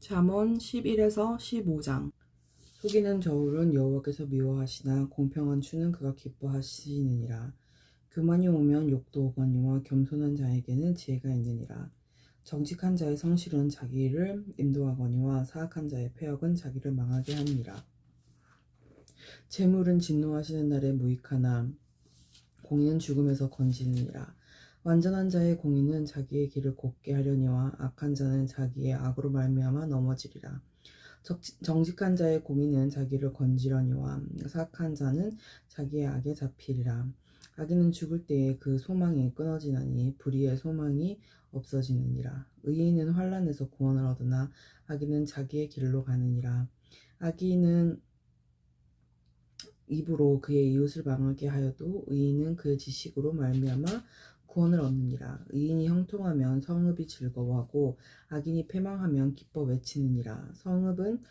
잠언 11에서 15장. 속이는 저울은 여호와께서 미워하시나 공평한 추는 그가 기뻐하시느니라. 교만이 오면 욕도 오거니와 겸손한 자에게는 지혜가 있느니라. 정직한 자의 성실은 자기를 인도하거니와 사악한 자의 패역은 자기를 망하게 하느니라. 재물은 진노하시는 날에 무익하나 공의는 죽음에서 건지느니라. 완전한 자의 공의는 자기의 길을 곱게 하려니와 악한 자는 자기의 악으로 말미암아 넘어지리라. 정직한 자의 공의는 자기를 건지려니와 사악한 자는 자기의 악에 잡히리라. 악인은 죽을 때에 그 소망이 끊어지나니 불의의 소망이 없어지느니라. 의인은 환난에서 구원을 얻으나 악인은 자기의 길로 가느니라. 악인은 입으로 그의 이웃을 망하게 하여도 의인은 그의 지식으로 말미암아 구원을 얻느니라. 의인이 형통하면 성읍이 즐거워하고 악인이 패망하면 기뻐 외치느니라. 성읍은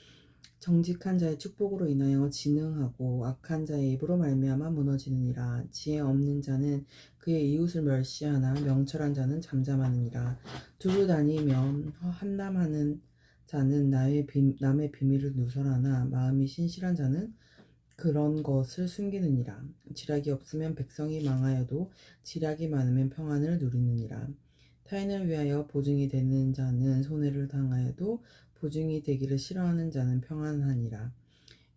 정직한 자의 축복으로 인하여 진흥하고 악한 자의 입으로 말미암아 무너지느니라. 지혜 없는 자는 그의 이웃을 멸시하나 명철한 자는 잠잠하느니라. 두루 다니며 함담하는 자는 남의 비밀을 누설하나 마음이 신실한 자는 그런 것을 숨기느니라. 지략이 없으면 백성이 망하여도 지략이 많으면 평안을 누리느니라. 타인을 위하여 보증이 되는 자는 손해를 당하여도 보증이 되기를 싫어하는 자는 평안하니라.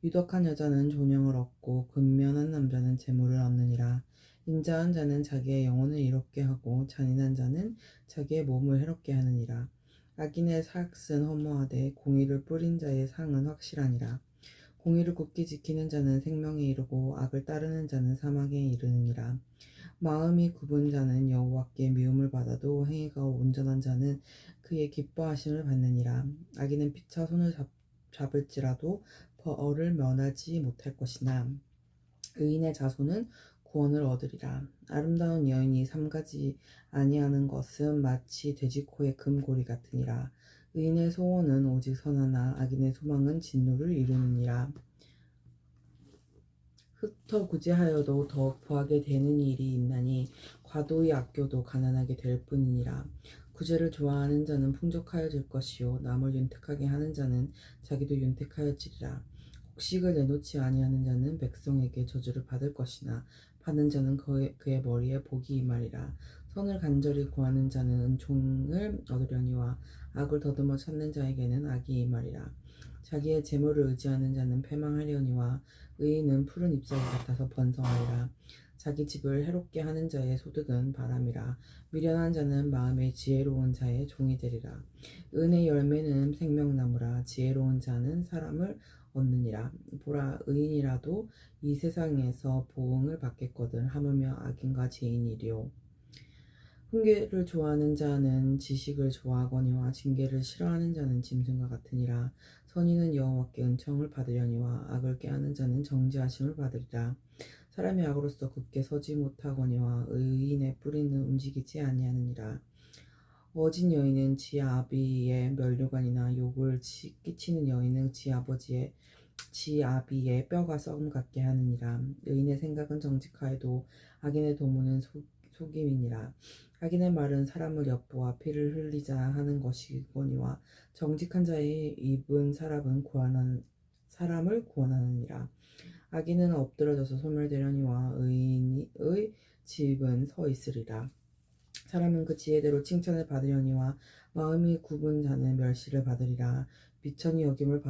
유덕한 여자는 존영을 얻고 근면한 남자는 재물을 얻느니라. 인자한 자는 자기의 영혼을 이롭게 하고 잔인한 자는 자기의 몸을 해롭게 하느니라. 악인의 삭은 허무하되 공의를 뿌린 자의 상은 확실하니라. 공의를 굳게 지키는 자는 생명에 이르고 악을 따르는 자는 사망에 이르느니라. 마음이 굽은 자는 여호와께 미움을 받아도 행위가 온전한 자는 그의 기뻐하심을 받느니라. 악인은 피차 손을 잡을지라도 벌을 면하지 못할 것이나 의인의 자손은 구원을 얻으리라. 아름다운 여인이 삼가지 아니하는 것은 마치 돼지코의 금고리 같으니라. 의인의 소원은 오직 선하나 악인의 소망은 진노를 이루느니라. 흩어 구제하여도 더욱 구하게 되는 일이 있나니 과도히 아껴도 가난하게 될 뿐이니라. 구제를 좋아하는 자는 풍족하여질 것이요 남을 윤택하게 하는 자는 자기도 윤택하여지리라. 곡식을 내놓지 아니하는 자는 백성에게 저주를 받을 것이나 받는 자는 그의 머리에 복이 임하리라. 선을 간절히 구하는 자는 은총을 얻으려니와 악을 더듬어 찾는 자에게는 악이 임하리라. 자기의 재물을 의지하는 자는 패망하려니와 의인은 푸른 잎사귀 같아서 번성하리라. 자기 집을 해롭게 하는 자의 소득은 바람이라. 미련한 자는 마음에 지혜로운 자의 종이 되리라. 은의 열매는 생명나무라. 지혜로운 자는 사람을 얻느니라. 보라, 의인이라도 이 세상에서 보응을 받겠거든. 하물며 악인과 죄인이리요. 훈계를 좋아하는 자는 지식을 좋아하거니와 징계를 싫어하는 자는 짐승과 같으니라. 선인은 여호와께 은총을 받으려니와 악을 꾀하는 자는 정죄하심을 받으리라. 사람이 악으로서 굳게 서지 못하거니와 의인의 뿌리는 움직이지 아니하느니라. 어진 여인은 지 아비의 면류관이나 욕을 끼치는 여인은 지 아비의 뼈가 썩음 같게 하느니라. 의인의 생각은 정직하여도 악인의 도모는 속임이니라. 악인의 말은 사람을 엿보아 피를 흘리자 하는 것이거니와 정직한 자의 입은 사람을 구원하느니라. 악인은 엎드러져서 소멸되려니와 의인의 집은 서 있으리라. 사람은 그 지혜대로 칭찬을 받으려니와 마음이 굽은 자는 멸시를 받으리라. 미천이 여김을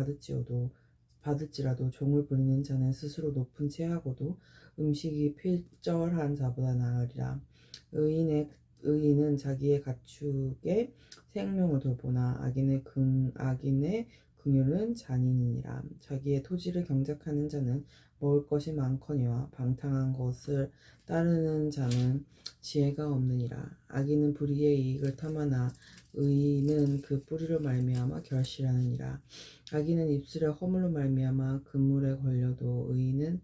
받을지라도 종을 부리는 자는 스스로 높은 채 하고도 음식이 필절한 자보다 나으리라. 의인은 자기의 가축의 생명을 돌보나 악인의 긍휼은 잔인이니라. 자기의 토지를 경작하는 자는 먹을 것이 많거니와 방탕한 것을 따르는 자는 지혜가 없느니라. 악인은 불의의 이익을 탐하나 의인은 그 뿌리로 말미암아 결실하느니라. 악인은 입술의 허물로 말미암아 그물에 걸려도 의인은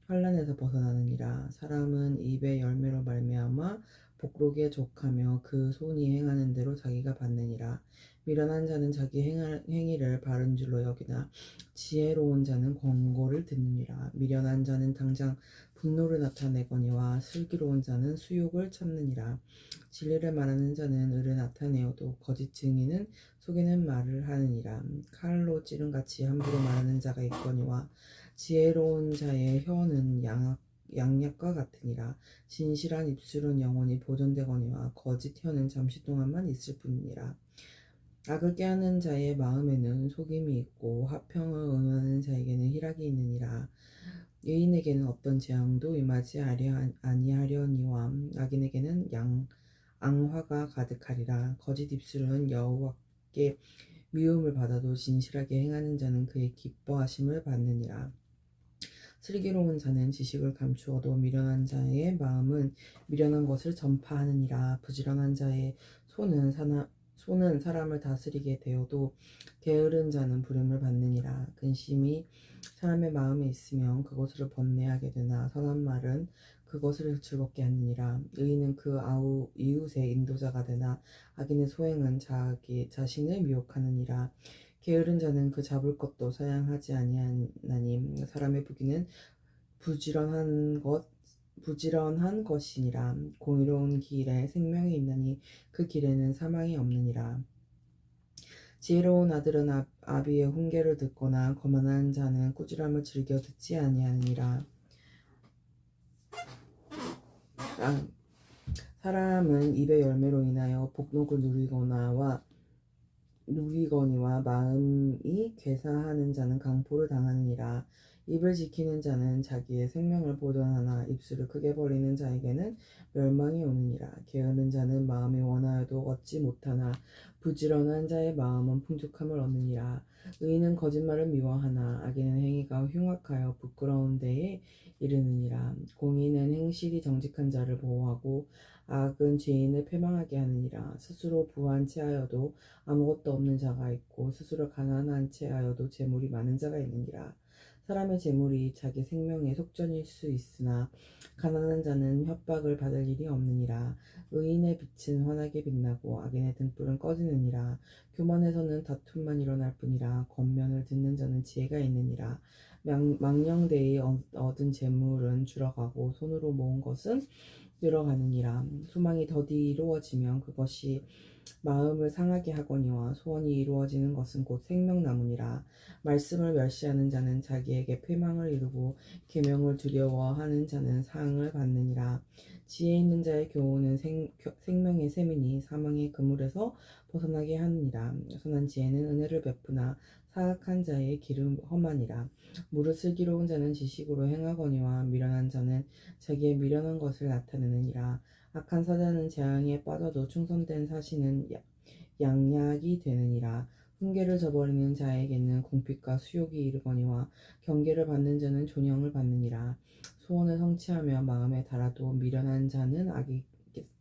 환난에서 벗어나느니라. 사람은 입의 열매로 말미암아 복록에 족하며 그 손이 행하는 대로 자기가 받느니라. 미련한 자는 자기 행위를 바른 줄로 여기나 지혜로운 자는 권고를 듣느니라. 미련한 자는 당장 분노를 나타내거니와 슬기로운 자는 수욕을 참느니라. 진리를 말하는 자는 의를 나타내어도 거짓 증인은 속이는 말을 하느니라. 칼로 찌른 같이 함부로 말하는 자가 있거니와 지혜로운 자의 혀는 양약과 같으니라. 진실한 입술은 영원히 보존되거니와 거짓 혀는 잠시 동안만 있을 뿐이니라. 악을 꾀하는 자의 마음에는 속임이 있고 화평을 응하는 자에게는 희락이 있느니라. 의인에게는 어떤 재앙도 임하지 아니하려니와 악인에게는 앙화가 가득하리라. 거짓 입술은 여호와께 미움을 받아도 진실하게 행하는 자는 그의 기뻐하심을 받느니라. 슬기로운 자는 지식을 감추어도 미련한 자의 마음은 미련한 것을 전파하느니라. 부지런한 자의 손은 사람을 다스리게 되어도 게으른 자는 부름을 받느니라. 근심이 사람의 마음에 있으면 그것을 번뇌하게 되나 선한 말은 그것을 즐겁게 하느니라. 의인은 그 이웃의 인도자가 되나 악인의 소행은 자신을 미혹하느니라. 게으른 자는 그 잡을 것도 사양하지 아니하나니 사람의 부귀는 부지런한 것이니라. 공의로운 길에 생명이 있나니 그 길에는 사망이 없느니라. 지혜로운 아들은 아비의 훈계를 듣거나 거만한 자는 꾸지람을 즐겨 듣지 아니하느니라. 사람은 입의 열매로 인하여 복록을 누리거니와 마음이 괴사하는 자는 강포를 당하느니라. 입을 지키는 자는 자기의 생명을 보존하나 입술을 크게 벌리는 자에게는 멸망이 오느니라. 게으른 자는 마음이 원하여도 얻지 못하나 부지런한 자의 마음은 풍족함을 얻느니라. 의인은 거짓말을 미워하나 악인은 행위가 흉악하여 부끄러운 데에 이르느니라. 공의는 행실이 정직한 자를 보호하고 악은 죄인을 패망하게 하느니라. 스스로 부한 채하여도 아무것도 없는 자가 있고 스스로 가난한 채하여도 재물이 많은 자가 있느니라. 사람의 재물이 자기 생명의 속전일 수 있으나 가난한 자는 협박을 받을 일이 없느니라. 의인의 빛은 환하게 빛나고 악인의 등불은 꺼지느니라. 교만에서는 다툼만 일어날 뿐이라. 권면을 듣는 자는 지혜가 있느니라. 망령되이 얻은 재물은 줄어가고 손으로 모은 것은 늘어가느니라. 소망이 더디 이루어지면 그것이 마음을 상하게 하거니와 소원이 이루어지는 것은 곧 생명나무니라. 말씀을 멸시하는 자는 자기에게 패망을 이루고 계명을 두려워하는 자는 상을 받느니라. 지혜 있는 자의 교훈은 생명의 셈이니 사망의 그물에서 벗어나게 하느니라. 선한 지혜는 은혜를 베푸나 사악한 자의 길은 험하니라. 무릇 슬기로운 자는 지식으로 행하거니와 미련한 자는 자기의 미련한 것을 나타내느니라. 악한 사자는 재앙에 빠져도 충성된 사신은 양약이 되느니라. 훈계를 저버리는 자에게는 공핍과 수욕이 이르거니와 경계를 받는 자는 존영을 받느니라. 소원을 성취하며 마음에 달아도 미련한 자는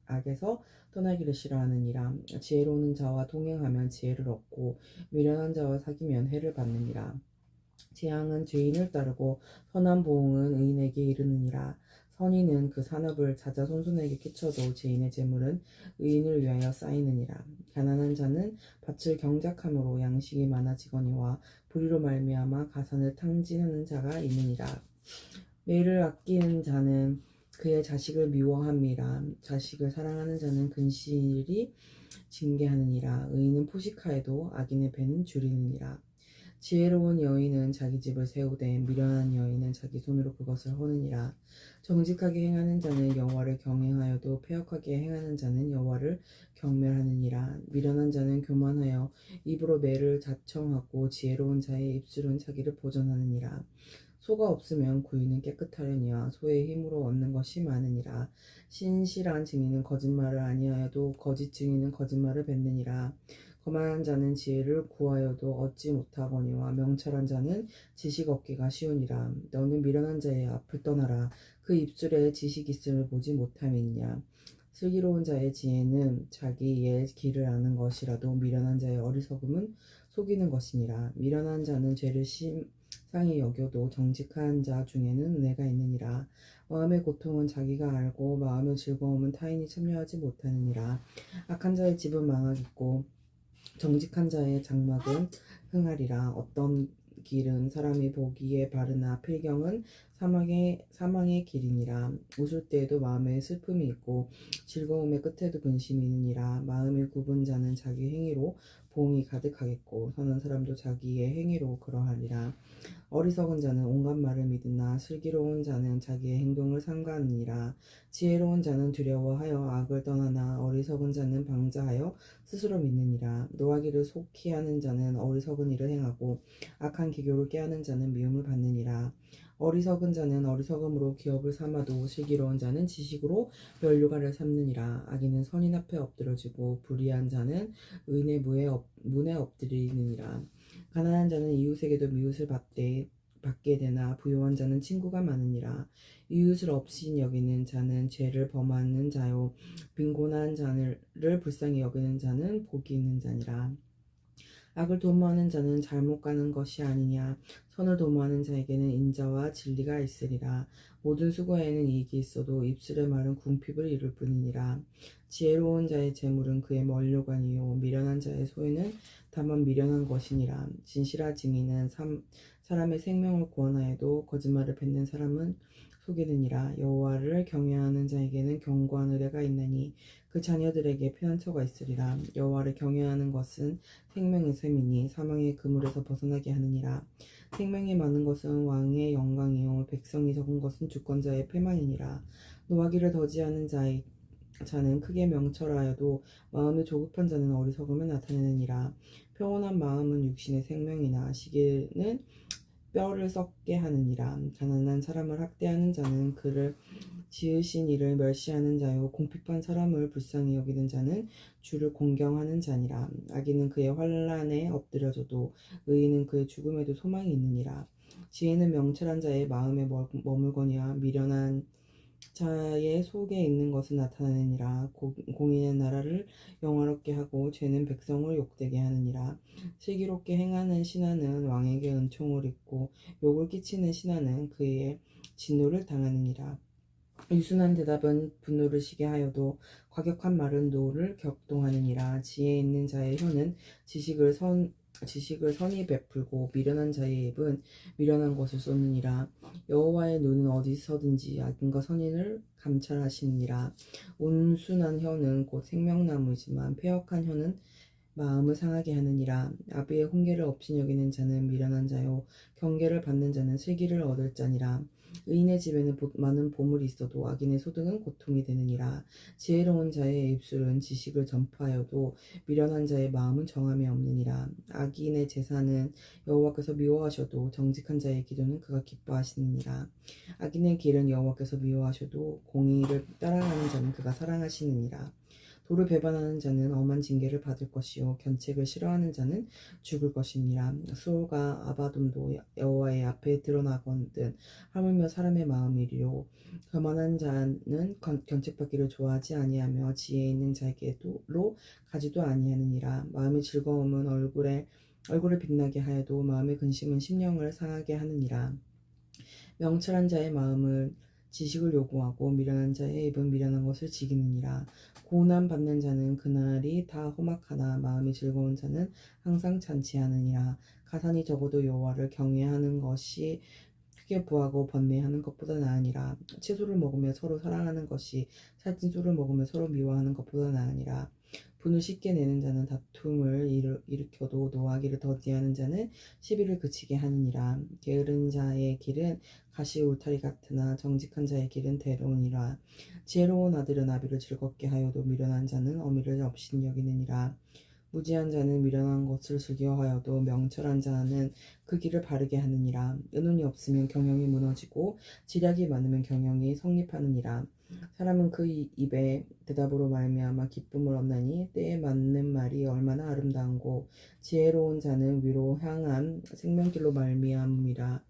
악에서 떠나기를 싫어하느니라. 지혜로운 자와 동행하면 지혜를 얻고 미련한 자와 사귀면 해를 받느니라. 재앙은 죄인을 따르고 선한 보응은 의인에게 이르느니라. 선인은 그 산업을 자자손손에게 끼쳐도 죄인의 재물은 의인을 위하여 쌓이느니라. 가난한 자는 밭을 경작함으로 양식이 많아지거니와 불의로 말미암아 가산을 탕진하는 자가 있느니라. 매를 아끼는 자는 그의 자식을 미워함이라. 자식을 사랑하는 자는 근실이 징계하느니라. 의인은 포식하여도 악인의 배는 줄이느니라. 지혜로운 여인은 자기 집을 세우되 미련한 여인은 자기 손으로 그것을 허느니라. 정직하게 행하는 자는 여호와를 경외하여도 패역하게 행하는 자는 여호와를 경멸하느니라. 미련한 자는 교만하여 입으로 매를 자청하고 지혜로운 자의 입술은 자기를 보존하느니라. 소가 없으면 구유는 깨끗하려니와 소의 힘으로 얻는 것이 많으니라. 신실한 증인은 거짓말을 아니하여도 거짓 증인은 거짓말을 뱉느니라. 거만한 자는 지혜를 구하여도 얻지 못하거니와 명철한 자는 지식 얻기가 쉬우니라. 너는 미련한 자의 앞을 떠나라. 그 입술에 지식 있음을 보지 못함이니냐. 슬기로운 자의 지혜는 자기의 길을 아는 것이라도 미련한 자의 어리석음은 속이는 것이니라. 미련한 자는 죄를 심상히 여겨도 정직한 자 중에는 은혜가 있느니라. 마음의 고통은 자기가 알고 마음의 즐거움은 타인이 참여하지 못하느니라. 악한 자의 집은 망하겠고 정직한 자의 장막은 흥하리라. 어떤 길은 사람이 보기에 바르나 필경은 사망의 길이니라. 웃을 때에도 마음에 슬픔이 있고 즐거움의 끝에도 근심이 있느니라. 마음이 굽은 자는 자기 행위로 보응이 가득하겠고 선한 사람도 자기의 행위로 그러하리라. 어리석은 자는 온갖 말을 믿으나 슬기로운 자는 자기의 행동을 삼가하느니라. 지혜로운 자는 두려워하여 악을 떠나나 어리석은 자는 방자하여 스스로 믿느니라. 노하기를 속히 하는 자는 어리석은 일을 행하고 악한 기교를 꾀하는 자는 미움을 받느니라. 어리석은 자는 어리석음으로 기업을 삼아도 슬기로운 자는 지식으로 면류관을 삼느니라. 악인은 선인 앞에 엎드려지고 불의한 자는 의인의 문에 엎드리느니라. 가난한 자는 이웃에게도 미웃을 받게 되나 부유한 자는 친구가 많으니라. 이웃을 없인 여기는 자는 죄를 범하는 자요 빈곤한 자를 불쌍히 여기는 자는 복이 있는 자니라. 악을 도모하는 자는 잘못 가는 것이 아니냐. 선을 도모하는 자에게는 인자와 진리가 있으리라. 모든 수고에는 이익이 있어도 입술의 말은 궁핍을 이룰 뿐이니라. 지혜로운 자의 재물은 그의 면류관이요 미련한 자의 소유는 다만 미련한 것이니라. 진실한 증인은 사람의 생명을 구원하여도 거짓말을 뱉는 사람은 속이느니라. 여호와를 경외하는 자에게는 견고한 의뢰가 있나니 그 자녀들에게 피난처가 있으리라. 여호와를 경외하는 것은 생명의 셈이니 사망의 그물에서 벗어나게 하느니라. 생명이 많은 것은 왕의 영광이요 백성이 적은 것은 주권자의 패망이니라. 노하기를 더디하는 자는 크게 명철하여도 마음이 조급한 자는 어리석음을 나타내느니라. 평온한 마음은 육신의 생명이나 시기는 뼈를 썩게 하느니라. 가난한 사람을 학대하는 자는 그를 지으신 이를 멸시하는 자요 공핍한 사람을 불쌍히 여기는 자는 주를 공경하는 자니라. 악인은 그의 환난에 엎드려져도 의인은 그의 죽음에도 소망이 있느니라. 지혜는 명철한 자의 마음에 머물거니와 미련한 자의 속에 있는 것을 나타내느니라. 공의는 나라를 영화롭게 하고 죄는 백성을 욕되게 하느니라. 슬기롭게 행하는 신하는 왕에게 은총을 입고 욕을 끼치는 신하는 그의 진노를 당하느니라. 유순한 대답은 분노를 시게 하여도 과격한 말은 노를 격동하느니라. 지혜 있는 자의 혀는 지식을 선히 베풀고 미련한 자의 입은 미련한 것을 쏟느니라. 여호와의 눈은 어디서든지 악인과 선인을 감찰하시느니라. 온순한 혀는 곧 생명나무이지만 패역한 혀는 마음을 상하게 하느니라. 아비의 훈계를 업신여기는 자는 미련한 자요 경계를 받는 자는 슬기를 얻을 자니라. 의인의 집에는 많은 보물이 있어도 악인의 소득은 고통이 되느니라. 지혜로운 자의 입술은 지식을 전파하여도 미련한 자의 마음은 정함이 없느니라. 악인의 제사는 여호와께서 미워하셔도 정직한 자의 기도는 그가 기뻐하시느니라. 악인의 길은 여호와께서 미워하셔도 공의를 따라가는 자는 그가 사랑하시느니라. 도를 배반하는 자는 엄한 징계를 받을 것이요 견책을 싫어하는 자는 죽을 것이니라. 수올과 아바돔도 여호와의 앞에 드러나거든 하물며 사람의 마음이리요 교만한 자는 견책받기를 좋아하지 아니하며 지혜 있는 자에게로 가지도 아니하느니라. 마음의 즐거움은 얼굴을 빛나게 하여도 마음의 근심은 심령을 상하게 하느니라. 명철한 자의 마음은 지식을 요구하고 미련한 자의 입은 미련한 것을 지키느니라. 고난 받는 자는 그날이 다 험악하나 마음이 즐거운 자는 항상 잔치하느니라. 가산이 적어도 여호와를 경외하는 것이 크게 부하고 번뇌하는 것보다 나으니라. 채소를 먹으며 서로 사랑하는 것이 살찐 술을 먹으며 서로 미워하는 것보다 나으니라. 분을 쉽게 내는 자는 다툼을 일으켜도 노하기를 더디하는 자는 시비를 그치게 하느니라. 게으른 자의 길은 가시 울타리 같으나 정직한 자의 길은 대로니라. 지혜로운 아들은 아비를 즐겁게 하여도 미련한 자는 어미를 없인 여기느니라. 무지한 자는 미련한 것을 즐겨하여도 명철한 자는 그 길을 바르게 하느니라. 의논이 없으면 경영이 무너지고 지략이 많으면 경영이 성립하느니라. 사람은 그 입의 대답으로 말미암아 기쁨을 얻나니 때에 맞는 말이 얼마나 아름다운고 지혜로운 자는 위로 향한 생명길로 말미암음으로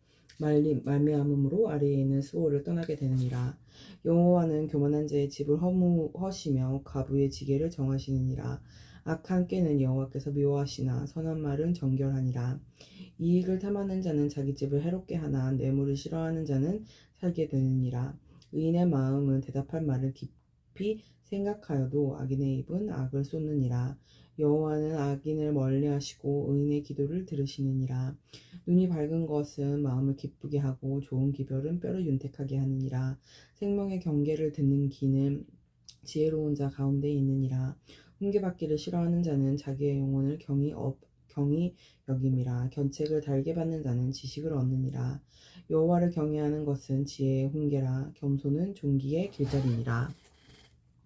아래에 있는 수호를 떠나게 되느니라. 여호와는 교만한 자의 집을 허시며 과부의 지게를 정하시느니라. 악한 꾀는 여호와께서 미워하시나 선한 말은 정결하니라. 이익을 탐하는 자는 자기 집을 해롭게 하나 뇌물을 싫어하는 자는 살게 되느니라. 의인의 마음은 대답할 말을 깊이 생각하여도 악인의 입은 악을 쏟느니라. 여호와는 악인을 멀리하시고 의인의 기도를 들으시느니라. 눈이 밝은 것은 마음을 기쁘게 하고 좋은 기별은 뼈를 윤택하게 하느니라. 생명의 경계를 듣는 귀는 지혜로운 자 가운데 있느니라. 훈계받기를 싫어하는 자는 자기의 영혼을 경히 여김이라. 견책을 달게 받는 자는 지식을 얻느니라. 여호와를 경외하는 것은 지혜의 훈계라. 겸손은 존귀의 길들이니라.